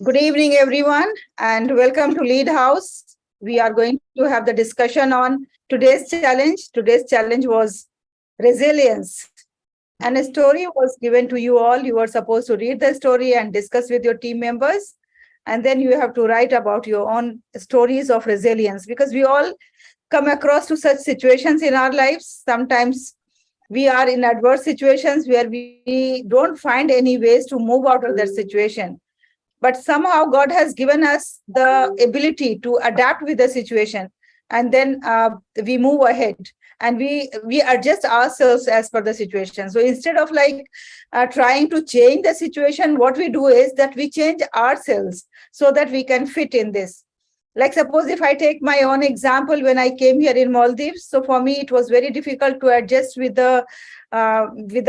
Good evening, everyone, and welcome to Lead House. We are going to have the discussion on today's challenge. Today's challenge was resilience. And a story was given to you all. You were supposed to read the story and discuss with your team members. And then you have to write about your own stories of resilience because we all come across to such situations in our lives. Sometimes we are in adverse situations where we don't find any ways to move out of that situation, but somehow God has given us the ability to adapt with the situation, and then we move ahead and we adjust ourselves as per the situation. So instead of like trying to change the situation, what we do is that we change ourselves so that we can fit in this. Like suppose if I take my own example, when I came here in Maldives, so for me it was very difficult to adjust with the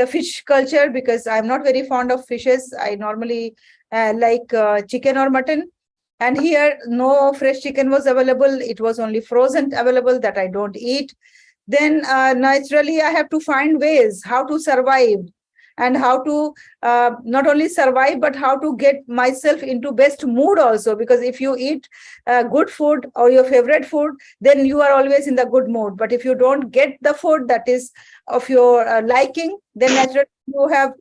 fish culture because I'm not very fond of fishes. I normally like chicken or mutton. And here, no fresh chicken was available. It was only frozen available that I don't eat. Then naturally, I have to find ways how to survive and how to not only survive, but how to get myself into best mood also. Because if you eat good food or your favorite food, then you are always in the good mood. But if you don't get the food that is of your liking, then naturally you have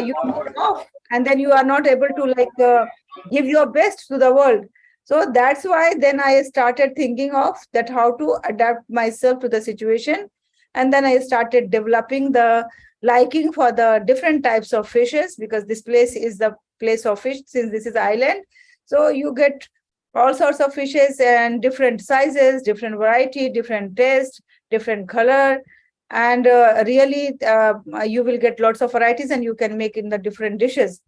your mood off, and then you are not able to like give your best to the world. So that's why then I started thinking of that how to adapt myself to the situation, and then I started developing the liking for the different types of fishes, because this place is the place of fish since this is island. So you get all sorts of fishes and different sizes, different variety, different taste, different color, and really you will get lots of varieties and you can make in the different dishes.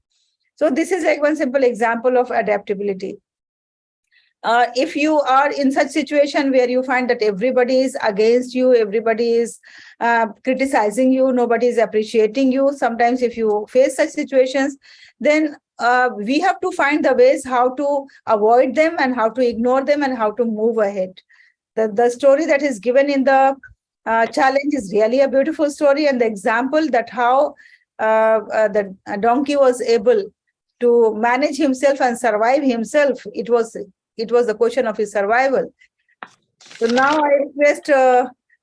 So this is like one simple example of adaptability. If you are in such situation where you find that everybody is against you, everybody is criticizing you, nobody is appreciating you, sometimes if you face such situations, then we have to find the ways how to avoid them and how to ignore them and how to move ahead. The story that is given in the challenge is really a beautiful story, and the example that how the donkey was able to manage himself and survive himself, it was the question of his survival. So now I request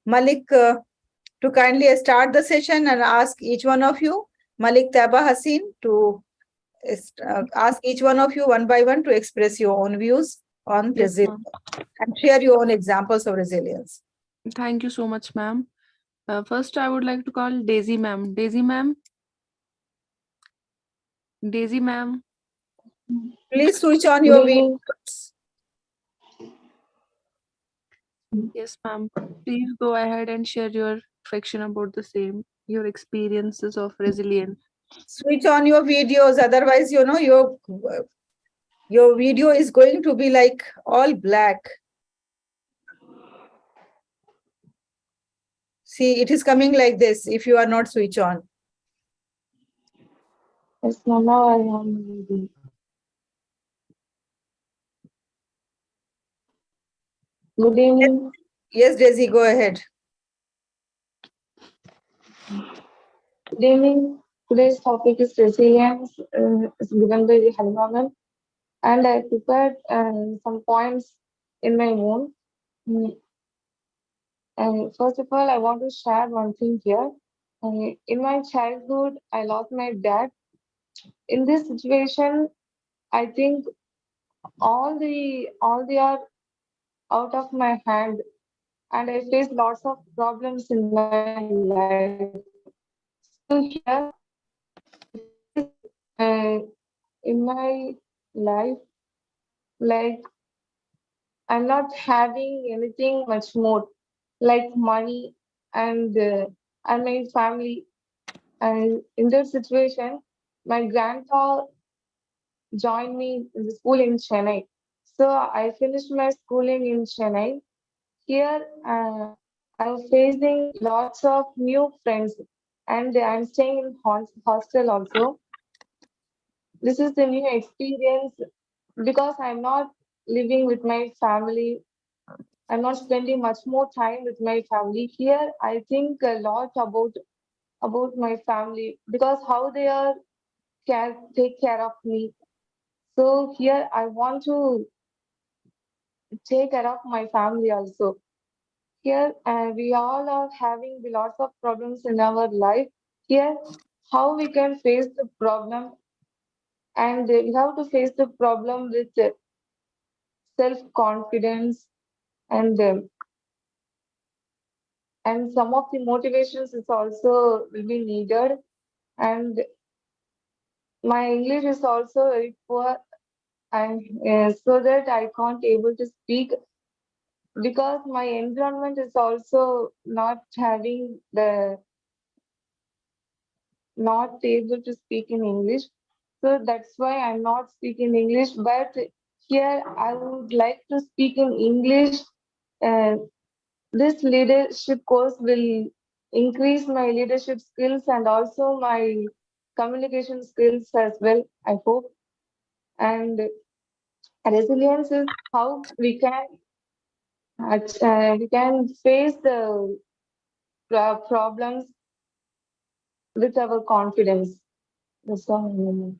Malik to kindly start the session and ask each one of you, Malik Taba Haseen, to ask each one of you one by one to express your own views on Yes, resilience ma'am. and share your own examples of resilience. Thank you so much, ma'am. First, I would like to call Daisy, ma'am. Daisy, ma'am. Daisy, ma'am. Please switch on Good your evening. videos. Yes, ma'am. Please go ahead and share your reflection about the same, your experiences of resilience. Switch on your videos, otherwise, your video is going to be like all black. See, it is coming like this if you are not switch on. Yes, ma'am. Now I am ready. Good evening. Yes, Daisy, go ahead. Good evening. Today's topic is resilience. It's given by the Halima, and I prepared some points in my own. Mm, And first of all, I want to share one thing here. In my childhood, I lost my dad. In this situation, I think all the are out of my hand, and I faced lots of problems in my life. Still here, I face in my life, like I'm not having anything much more, like money and and my family. And in that situation, my grandpa joined me in the school in Chennai. So I finished my schooling in Chennai. Here, I'm facing lots of new friends, and I'm staying in hostel also. This is the new experience because I'm not living with my family. I'm not spending much more time with my family. Here, I think a lot about my family because how they are take care of me. So here I want to take care of my family also. Here we all are having the lots of problems in our life. Here, how we can face the problem, and we have to face the problem with self-confidence, and some of the motivations is also will be needed. And my English is also very poor, and so that I can't able to speak because my environment is also not able to speak in English. So that's why I'm not speaking English. But here I would like to speak in English. Uh, this leadership course will increase my leadership skills and also my communication skills as well, I hope. And resilience is how we can face the problems with our confidence. That's all I know.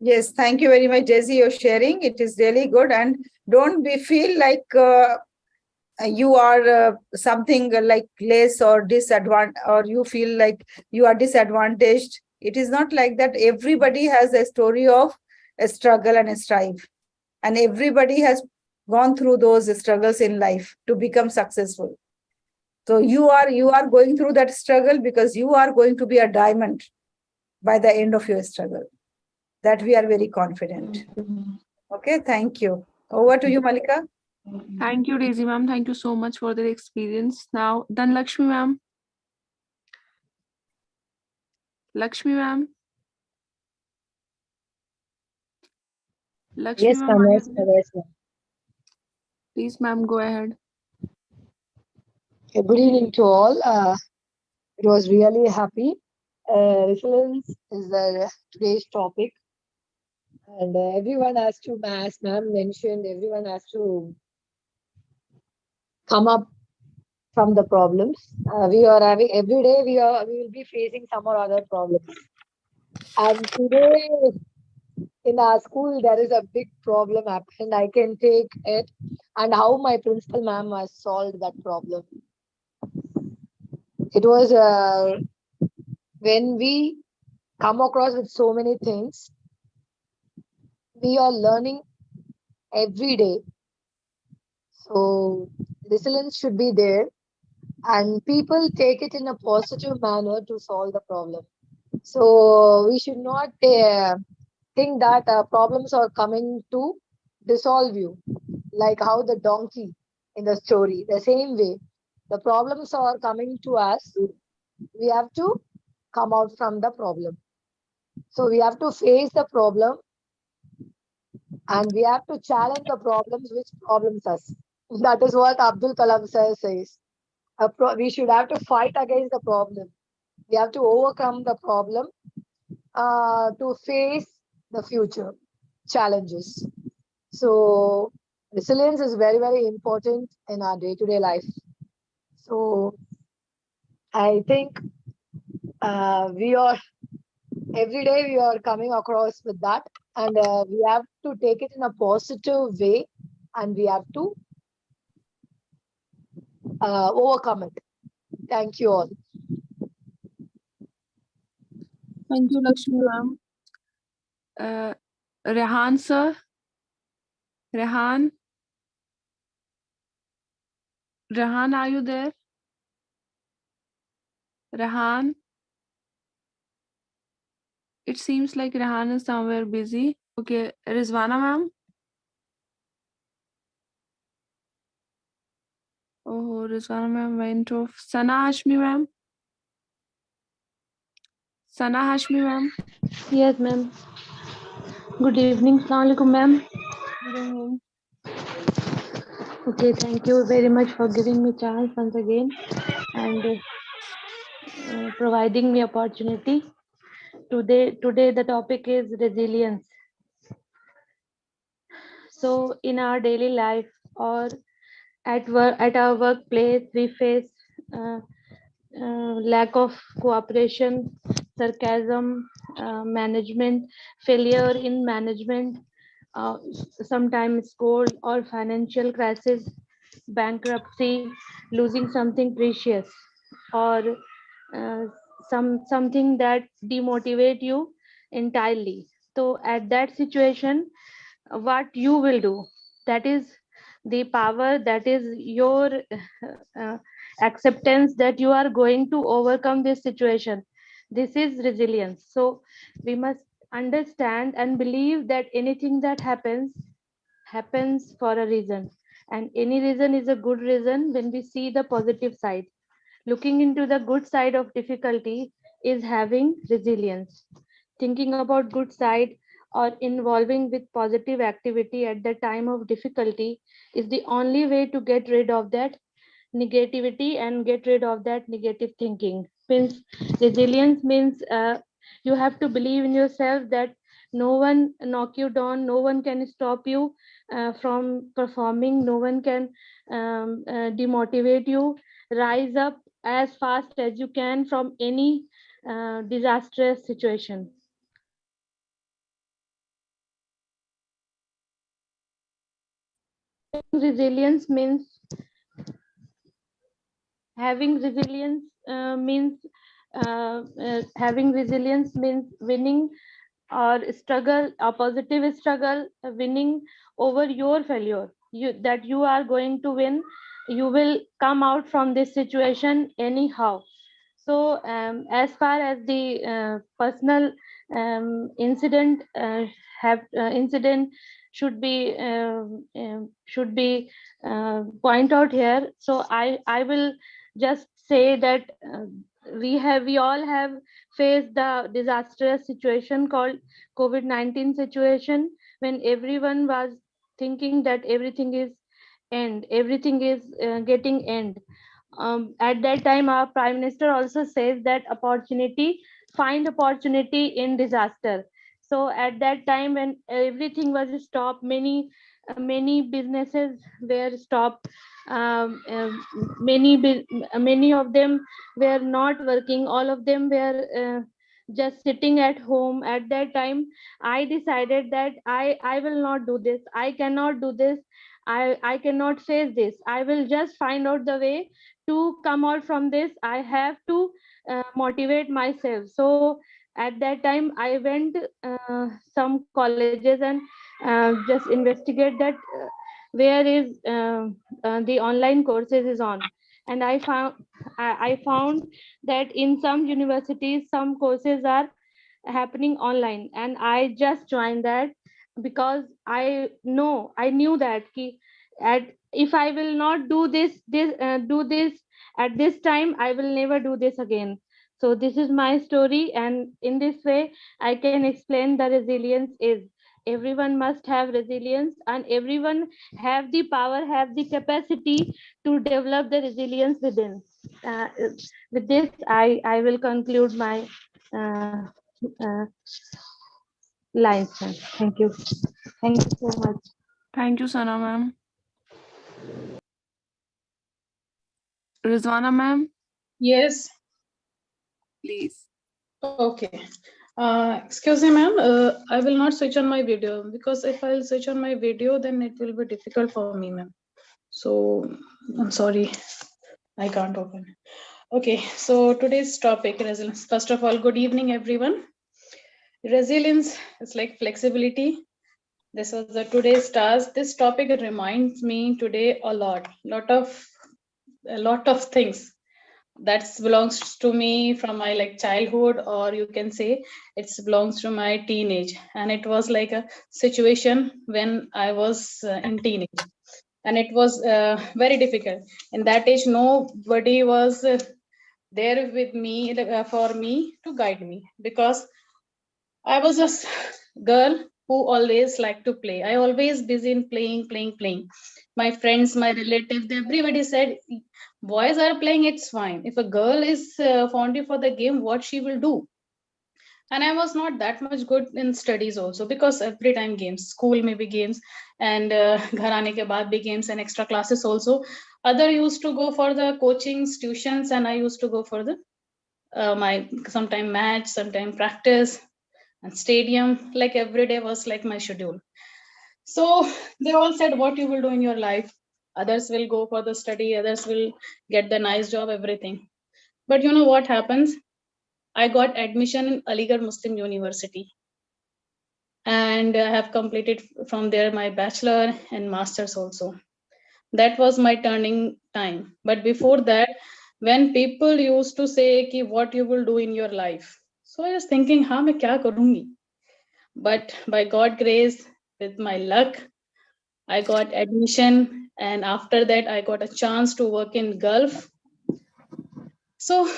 Yes, thank you very much, Daisy. You're sharing. It is really good. And don't be feel like you are something like less or disadvantaged, or you feel like you are disadvantaged. It is not like that. Everybody has a story of a struggle and a strive, and everybody has gone through those struggles in life to become successful. So you are going through that struggle because you are going to be a diamond by the end of your struggle. That we are very confident. Okay, thank you. Over to you, Malika. Thank you, Daisy ma'am. Thank you so much for the experience. Now, then Lakshmi ma'am. Lakshmi ma'am. Lakshmi Yes, ma'am, ma'am. are you Yes, there? ma'am. Yes, ma'am. Please, ma'am, go ahead. Okay, good evening to all. It was really happy. Resilience is the today's topic, and everyone has to, as ma'am mentioned, everyone has to come up from the problems. We are having every day. We will be facing some or other problems. And today in our school there is a big problem happened. I can take it, and how my principal ma'am has solved that problem. It was when we come across with so many things, we are learning every day. So resilience should be there, and people take it in a positive manner to solve the problem. So we should not think that problems are coming to dissolve you, like how the donkey in the story. The same way, the problems are coming to us. We have to come out from the problem. So we have to face the problem, and we have to challenge the problems which problems us. That is what Abdul Kalam sir says. We should have to fight against the problem. We have to overcome the problem to face the future challenges. So resilience is very, very important in our day-to-day life. So I think we are every day we are coming across with that, and we have to take it in a positive way, and we have to overcome it. Thank you all. Thank you, Lakshmi ma'am. Rehan sir. Rehan. Rehan, are you there? Rehan. It seems like Rehan is somewhere busy. Okay, Rizwana ma'am. Oh, Rizwana ma'am went off. Sana Hashmi ma'am. Sana Hashmi ma'am. Yes, ma'am. Good evening. Assalamu alaikum, ma'am. Good evening. Okay, thank you very much for giving me chance once again and providing me opportunity. Today the topic is resilience. So in our daily life or at our workplace, we face lack of cooperation, sarcasm, management, failure in management, sometimes school or financial crisis, bankruptcy, losing something precious, or uh, something that demotivate you entirely. So at that situation, what you will do, that is the power, that is your uh, acceptance that you are going to overcome this situation. This is resilience. So we must understand and believe that anything that happens for a reason, and any reason is a good reason when we see the positive side. Looking into the good side of difficulty is having resilience. Thinking about good side or involving with positive activity at the time of difficulty is the only way to get rid of that negativity and get rid of that negative thinking. Means resilience means you have to believe in yourself that no one knock you down, no one can stop you from performing, no one can demotivate you. Rise up as fast as you can from any disastrous situation. Resilience means having resilience having resilience means winning or struggle, a positive struggle, winning over your failure. That you are going to win, you will come out from this situation anyhow. So as far as the personal incident incident should be point out here. So I will just say that we all have faced the disastrous situation called COVID-19 situation, when everyone was thinking that everything is getting end. At that time, our prime minister also says that find opportunity in disaster. So at that time, when everything was stopped, many businesses were stopped. Many of them were not working. All of them were just sitting at home. At that time, I decided that I will not do this. I cannot do this. I cannot face this. I will just find out the way to come out from this. I have to motivate myself. So at that time I went some colleges and just investigate that where is the online courses is on. And I found that in some universities some courses are happening online, and I just joined that because I knew that if I will not do this at this time, I will never do this again. So this is my story, and in this way I can explain the resilience is everyone must have resilience, and everyone have the power, have the capacity to develop the resilience within. uh, with this I will conclude my uh, uh, lines. Thank you. Thank you so much. Thank you, Sana ma'am. Rizwana ma'am, Yes. please. Okay. Excuse me, ma'am. I will not switch on my video, because if I'll switch on my video, then it will be difficult for me, ma'am. So I'm sorry, I can't open. Okay. So today's topic, resilience. First of all, good evening, everyone. Resilience is like flexibility. This was the today's task. This topic reminds me today a lot of things that belongs to me from my like childhood, or you can say it belongs to my teenage. And it was like a situation when I was in teenage, and it was very difficult. In that age, nobody was there with me for me to guide me, because I was a girl who always liked to play. I always busy in playing. My friends, my relatives, everybody said, boys are playing, it's fine. If a girl is fond for the game, what she will do? And I was not that much good in studies also, because every time games, school maybe games, and ghar aane ke baad bhi games, and extra classes also. Other used to go for the coachings, tuitions, and I used to go for the my sometime match, sometime practice. and stadium, like every day was like my schedule. So they all said, what you will do in your life? Others will go for the study, others will get the nice job, everything. But you know what happens? I got admission in Aligarh Muslim University. And I have completed from there my bachelor and master's also. That was my turning time. But before that, when people used to say ki, what you will do in your life, so I was thinking, हाँ मैं क्या करूँगी? But by God grace, with my luck, I got admission, and after that I got a chance to work in Gulf. So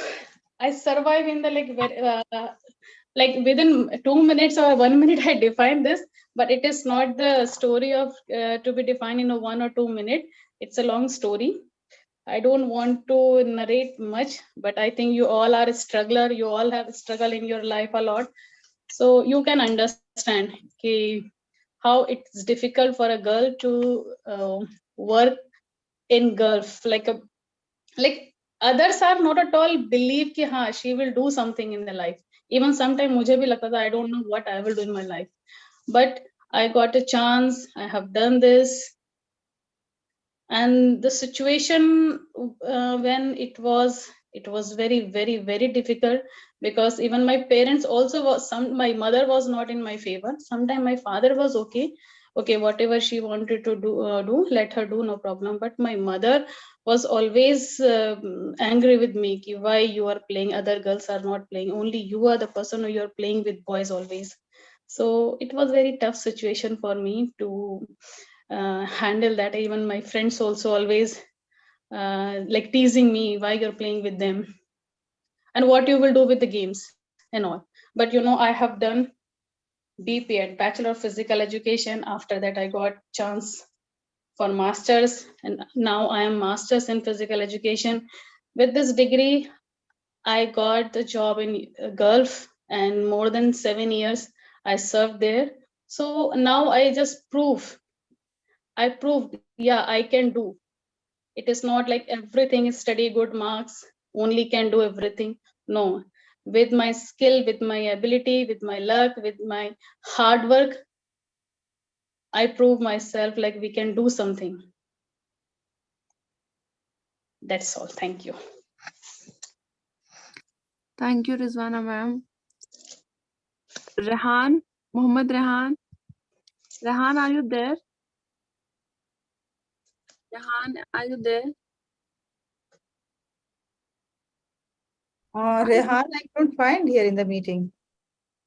I survive in the like within 2 minutes or 1 minute I define this, but it is not the story of to be defined in a 1 or 2 minute. It's a long story. I don't want to narrate much, but I think you all are a struggler. You all have struggled in your life a lot, so you can understand how it's difficult for a girl to work in Gulf. Like others are not at all believe ki हाँ she will do something in the life. Even sometimes मुझे भी लगता था I don't know what I will do in my life, but I got a chance. I have done this. And the situation when it was very, very, very difficult, because even my parents also was my mother was not in my favor. Sometimes my father was okay, whatever she wanted to do, let her do, no problem. But my mother was always angry with me ki, why you are playing, other girls are not playing, only you are the person who you are playing with boys always. So it was very tough situation for me to handle that. Even my friends also always like teasing me, why you're playing with them and what you will do with the games and all. But I have done BPEd, Bachelor of Physical Education. After that I got chance for masters, and now I am masters in physical education. With this degree I got the job in Gulf, and more than 7 years I served there. So now I just proved, yeah, I can do. It is not like everything is study good marks, only can do everything. No, with my skill, with my ability, with my luck, with my hard work, I prove myself like we can do something. That's all. Thank you. Thank you, Rizwana ma'am. Rehan, Mohammed Rehan. Rehan, are you there? Rehan, are you there? Rehan, I couldn't find here in the meeting.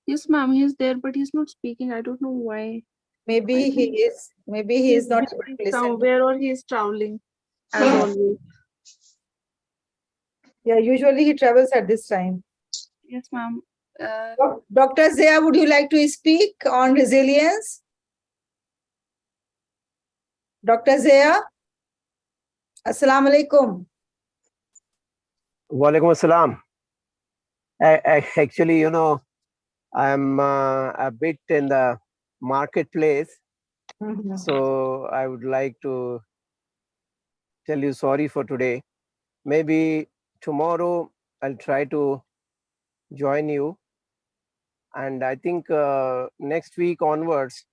Yes, ma'am, he's there, but he's not speaking. I don't know why. Maybe he is. Maybe he is not able to listen. Somewhere, or he is traveling, as always. Yeah, usually he travels at this time. Yes, ma'am. Dr. Zia, would you like to speak on resilience? Dr. Zia? Assalamu alaikum. Walaikum assalam. Actually, I'm a bit in the marketplace, so I would like to tell you sorry for today. Maybe tomorrow I'll try to join you, and I think next week onwards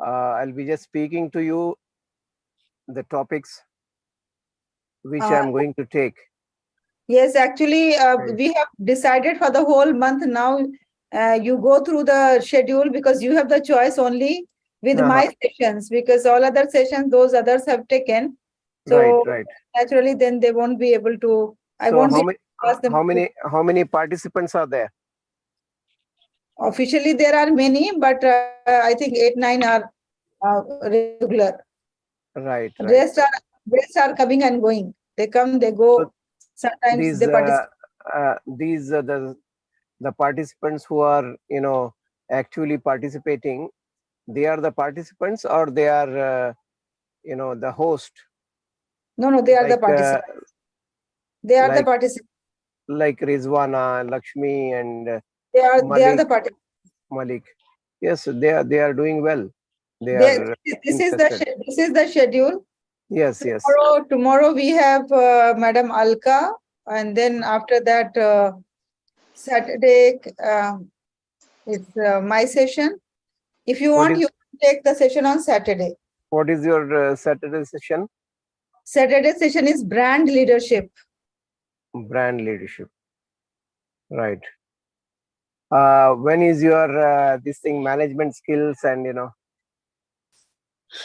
I'll be just speaking to you the topics which I'm going to take. Yes, actually, we have decided for the whole month now. You go through the schedule because you have the choice only with my sessions, because all other sessions those others have taken. So right. naturally, then they won't be able to. I won't be able to ask them. How many participants are there? Officially, there are many, but I think 8, 9 are regular. Right. Rest are coming and going. They come, they go. So sometimes they participate. These are the participants who are actually participating. They are the participants, or they are the host? No, they are the participants. They are the participants. Like Rizwana, Lakshmi, and they are the participants. Malik. Yes, they are doing well. This is the schedule. Yes. Tomorrow we have Madam Alka, and then after that Saturday It's my session. If you What want, is- you can take the session on Saturday. What is your Saturday session? Saturday session is brand leadership. Brand leadership. Right. When is your this thing management skills and those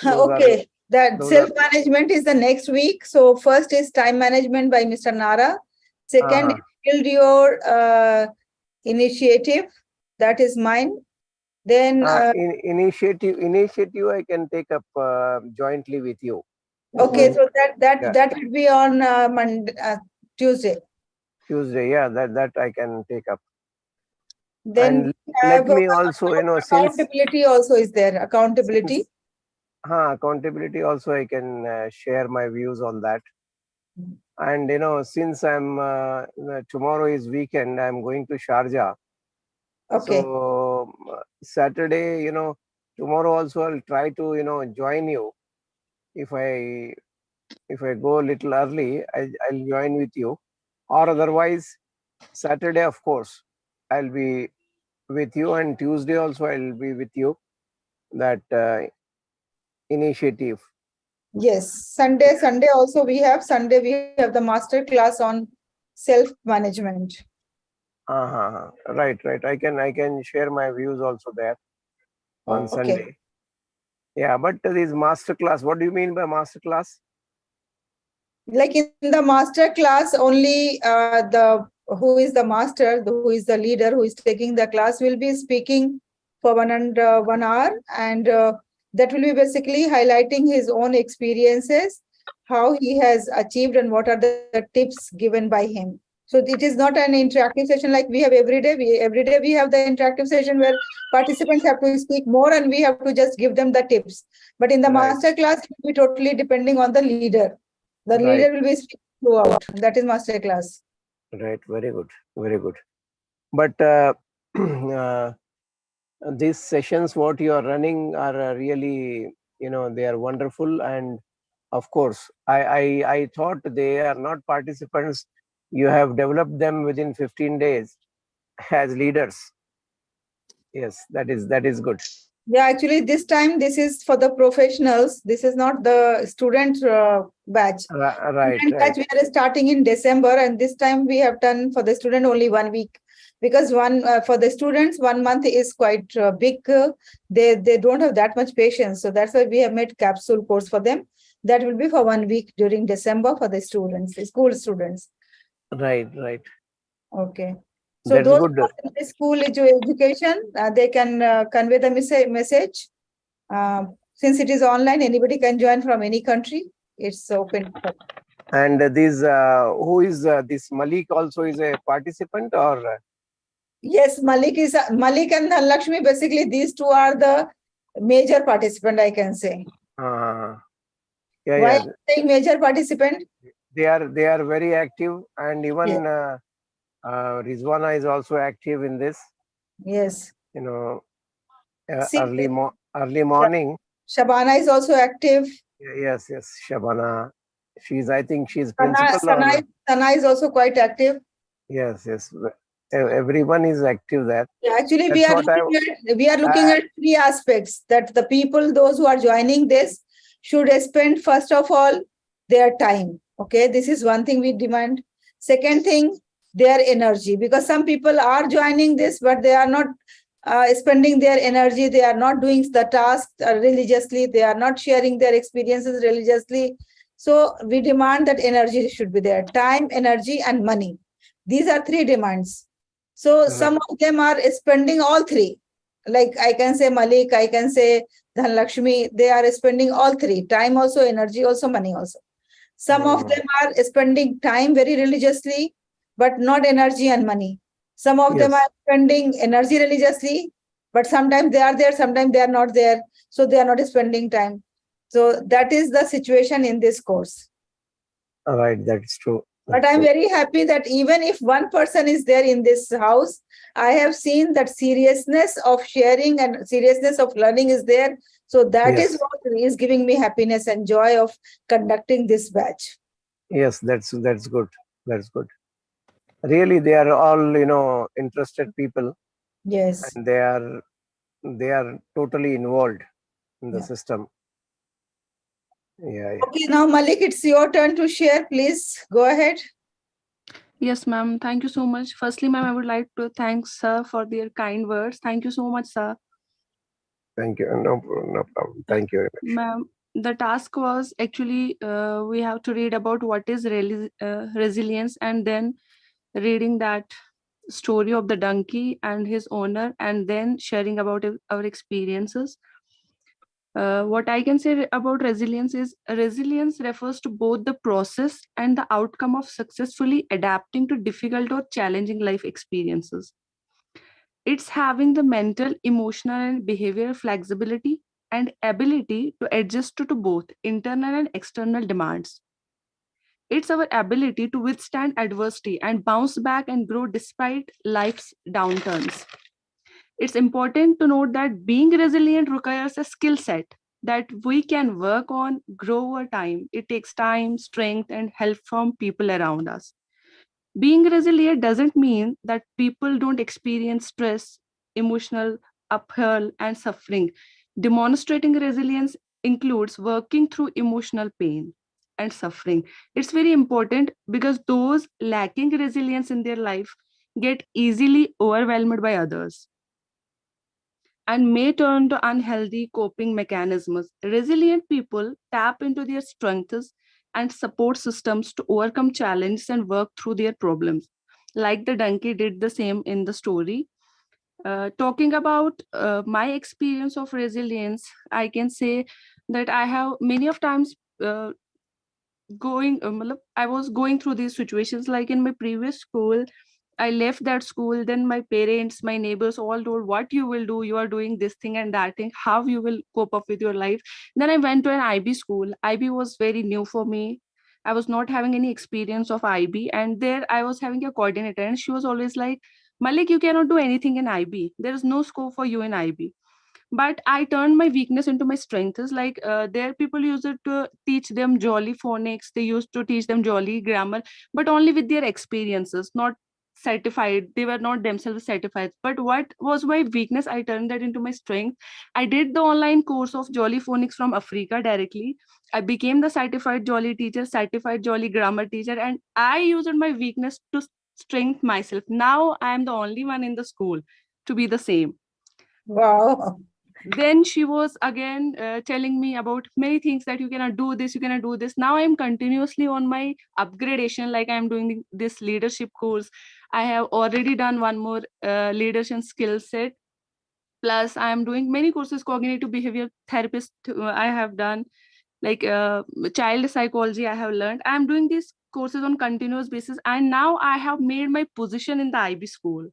are- Okay, that those are- self-management is the next week. So first is time management by Mr. Nara. Second, Uh-huh. build your initiative. That is mine. Then, initiative I can take up jointly with you. okay, so that Yeah. will be on Monday, Tuesday. Tuesday, yeah, that I can take up. Then And we let have me also, since accountability also is there. Accountability. accountability also I can share my views on that. And since I'm tomorrow is weekend, I'm going to Sharjah. Okay. So Saturday, tomorrow also I'll try to join you. If I go a little early, I'll join with you, or otherwise Saturday, of course, I'll be with you, and Tuesday also I'll be with you. That initiative. Yes, Sunday also we have the master class on self-management. Right. I can share my views also there on Okay. Sunday. Yeah, but this master class, what do you mean by master class? Like in the master class, only who is the master, who is the leader, who is taking the class will be speaking for 1 hour, and that will be basically highlighting his own experiences, how he has achieved, and what are the tips given by him. So it is not an interactive session like we have every day. Every day we have the interactive session where participants have to speak more and we have to just give them the tips. But in the Right. master class, it will be totally depending on the leader. The Right. leader will be speaking throughout. That is master class. Right. Very good. Very good. But these sessions, what you are running, are really, they are wonderful. And of course, I thought they are not participants. You have developed them within 15 days as leaders. Yes, that is good. Yeah, actually, this time this is for the professionals. This is not the student batch. Right. Student batch we are starting in December, and this time we have done for the student only 1 week, because for the students 1 month is quite big. They don't have that much patience, so that's why we have made capsule course for them. That will be for 1 week during December for the students, the school students. Right. Okay. So That's those good. who are in the school education, they can convey the message. Since it is online, anybody can join from any country. It's open. And this, who is this Malik also is a participant, or? Yes, Malik and Lakshmi. Basically, these two are the major participant, I can say. Yeah. Why am I saying major participant? They are very active, and even Rizwana is also active in this. Yes. Early morning. Shabana is also active. Yes, Shabana. I think she's principal. Sana is also quite active. Yes. Everyone is active there. Yeah, actually, we are looking at 3 aspects, that the people, those who are joining this, should spend first of all their time. Okay, this is one thing we demand. Second thing, their energy, because some people are joining this, but they are not spending their energy. They are not doing the task religiously. They are not sharing their experiences religiously. So we demand that energy should be there: time, energy, and money. These are 3 demands. So some of them are spending all 3. Like I can say Malik, I can say Dhanlakshmi, they are spending all 3: time also, energy also, money also. Some of them are spending time very religiously, but not energy and money. Some of them are spending energy religiously, but sometimes they are there, sometimes they are not there. So they are not spending time. So that is the situation in this course. Right, that's true. But I'm very happy that even if one person is there in this house, I have seen that seriousness of sharing and seriousness of learning is there. So that is what is giving me happiness and joy of conducting this batch. Yes, that's good. That's good. Really, they are all interested people, Yes. and they are totally involved in the Yeah. system. Yeah. Okay, now Malik, it's your turn to share. Please go ahead. Yes, ma'am. Thank you so much. Firstly, ma'am, I would like to thank sir for their kind words. Thank you so much, sir. Thank you. No problem. Thank you very much. Ma'am, the task was actually we have to read about what is resilience, and then reading that story of the donkey and his owner, and then sharing about our experiences. What I can say about resilience is resilience refers to both the process and the outcome of successfully adapting to difficult or challenging life experiences. It's having the mental, emotional, and behavioral flexibility and ability to adjust to both internal and external demands. It's our ability to withstand adversity and bounce back and grow despite life's downturns. It's important to note that being resilient requires a skill set that we can work on, grow over time. It takes time, strength, and help from people around us. Being resilient doesn't mean that people don't experience stress, emotional upheaval, and suffering. Demonstrating resilience includes working through emotional pain and suffering. It's very important because those lacking resilience in their life get easily overwhelmed by others and may turn to unhealthy coping mechanisms. Resilient people tap into their strengths and support systems to overcome challenges and work through their problems. Like the donkey did the same in the story. Talking about my experience of resilience, I can say that I have many of times I was going through these situations like in my previous school. I left that school, then my parents, my neighbors all told what you will do, you are doing this thing and that thing, how you will cope up with your life. Then I went to an IB school. IB was very new for me. I was not having any experience of IB, and there I was having a coordinator, and she was always like, Malik, you cannot do anything in IB, there is no scope for you in IB. But I turned my weakness into my strengths. Like there people used to teach them jolly phonics, they used to teach them jolly grammar, but only with their experiences, not certified, they were not themselves certified. But what was my weakness, I turned that into my strength. I did the online course of jolly phonics from Africa directly. I became the certified jolly teacher, certified jolly grammar teacher, and I used my weakness to strengthen myself. Now I am the only one in the school to be the same. Wow. Then she was again telling me about many things, that you cannot do this, you cannot do this. Now I'm continuously on my upgradation, like I'm doing this leadership course. I have already done one more leadership skill set. Plus I'm doing many courses, cognitive behavior therapist I have done, like child psychology I have learned. I'm doing these courses on continuous basis, and now I have made my position in the IB school.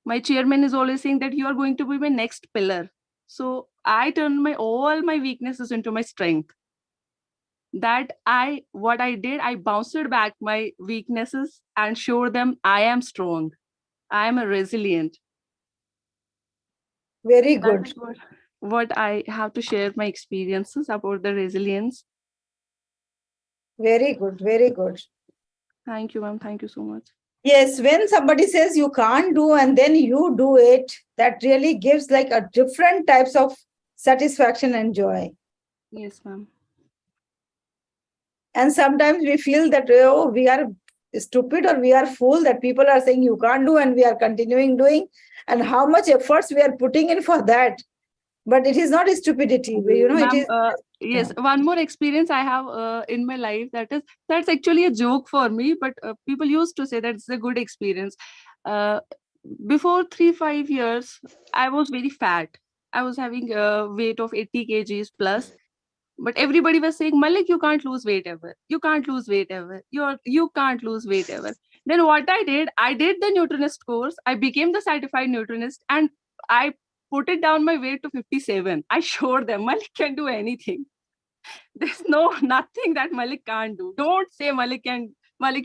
My chairman is always saying that you are going to be my next pillar. So I turned my all my weaknesses into my strength. That what I did, I bounced back my weaknesses and showed them I am strong, I am a resilient. Very That good. is what I have to share my experiences about the resilience. Very good. Very good. Thank you, ma'am. Thank you so much. Yes, when somebody says you can't do and then you do it, that really gives like a different types of satisfaction and joy. Yes, ma'am. And sometimes we feel that, oh, we are stupid or we are fool that people are saying you can't do and we are continuing doing, and how much efforts we are putting in for that. But it is not a stupidity, it Ma'am, is. yes, one more experience I have in my life, that's actually a joke for me, but people used to say that it's a good experience. Uh, Before 3-5 years, I was very fat. I was having a weight of 80 kgs plus, but everybody was saying, Malik, you can't lose weight ever. You can't lose weight ever. You can't lose weight ever. Then what I did the nutritionist course. I became the certified nutritionist, and I put it down my weight to 57. I showed them Malik can do anything. There's nothing that Malik can't do. Don't say Malik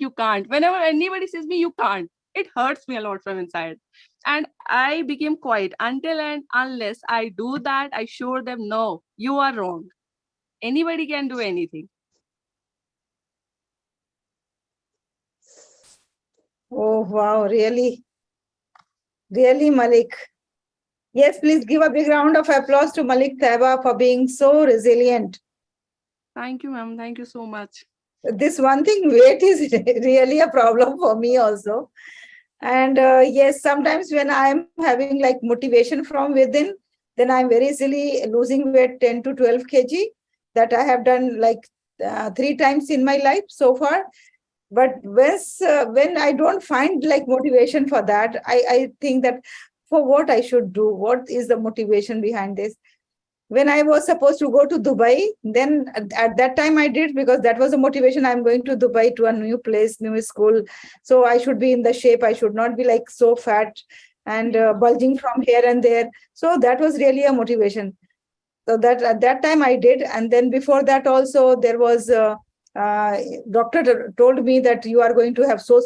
you can't. Whenever anybody says me you can't, it hurts me a lot from inside. And I became quiet until and unless I do that, I show them no, you are wrong. Anybody can do anything. Oh, wow, really. Really, Malik. Yes, please give a big round of applause to Malik Taiba for being so resilient. Thank you, ma'am. Thank you so much. This one thing, weight is really a problem for me also. And yes, sometimes when I'm having like motivation from within, then I'm very easily losing weight 10 to 12 kg. That I have done like 3 times in my life so far. But when I don't find like motivation for that, I think that for what I should do, what is the motivation behind this? When I was supposed to go to Dubai, then at that time I did, because that was a motivation. I'm going to Dubai, to a new place, new school. So I should be in the shape. I should not be like so fat and bulging from here and there. So that was really a motivation. So that at that time I did. And then before that also there was doctor told me that you are going to have so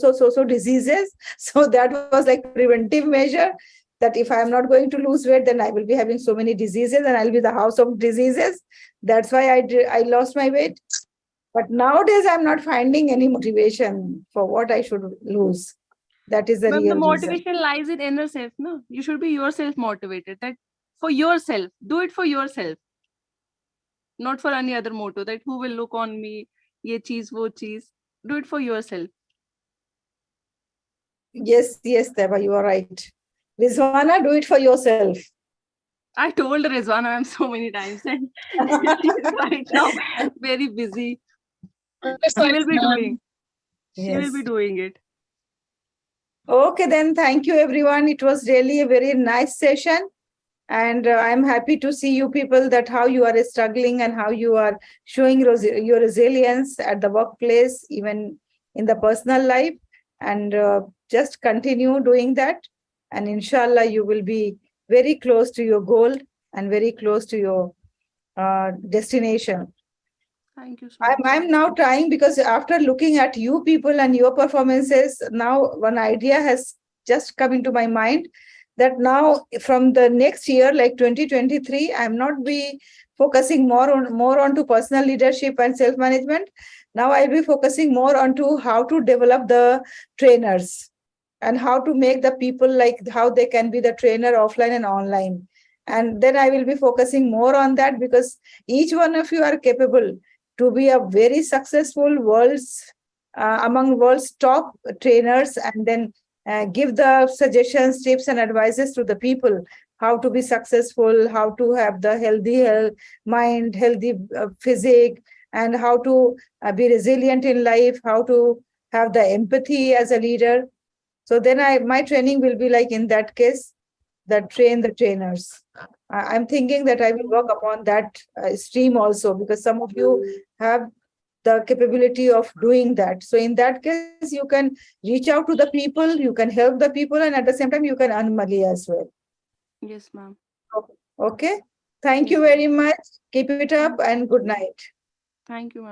diseases. So that was like preventive measure, that if I am not going to lose weight, then I will be having so many diseases and I'll be the house of diseases. That's why I lost my weight. But nowadays I'm not finding any motivation for what I should lose. That is the Ma'am, real the reason. motivation lies in inner self. No, you should be yourself motivated. That for yourself, do it for yourself, not for any other motto. That who will look on me, ye cheese, wo cheese. Do it for yourself. Yes, Taiba, you are right. Rizwana, do it for yourself. I told Rizwana ma'am so many times, and she's right now very busy. She will be doing. She will be doing it. Okay, then thank you, everyone. It was really a very nice session. And I'm happy to see you people, that how you are struggling and how you are showing your resilience at the workplace, even in the personal life. And just continue doing that. And inshallah, you will be very close to your goal and very close to your destination. Thank you so much. I'm now trying, because after looking at you people and your performances, now one idea has just come into my mind, that now from the next year, like 2023, I'm not be focusing more onto personal leadership and self-management. Now I'll be focusing more onto how to develop the trainers and how to make the people, like how they can be the trainer offline and online. And then I will be focusing more on that, because each one of you are capable to be a very successful among world's top trainers, and then give the suggestions, tips, and advices to the people how to be successful, how to have the healthy mind, healthy physique, and how to be resilient in life, how to have the empathy as a leader. So then my training will be like, in that case, that train the trainers. I'm thinking that I will work upon that stream also, because some of you have the capability of doing that. So in that case, you can reach out to the people, you can help the people, and at the same time, you can earn money as well. Yes, ma'am. Okay. Thank you very much. Keep it up and good night. Thank you, ma'am.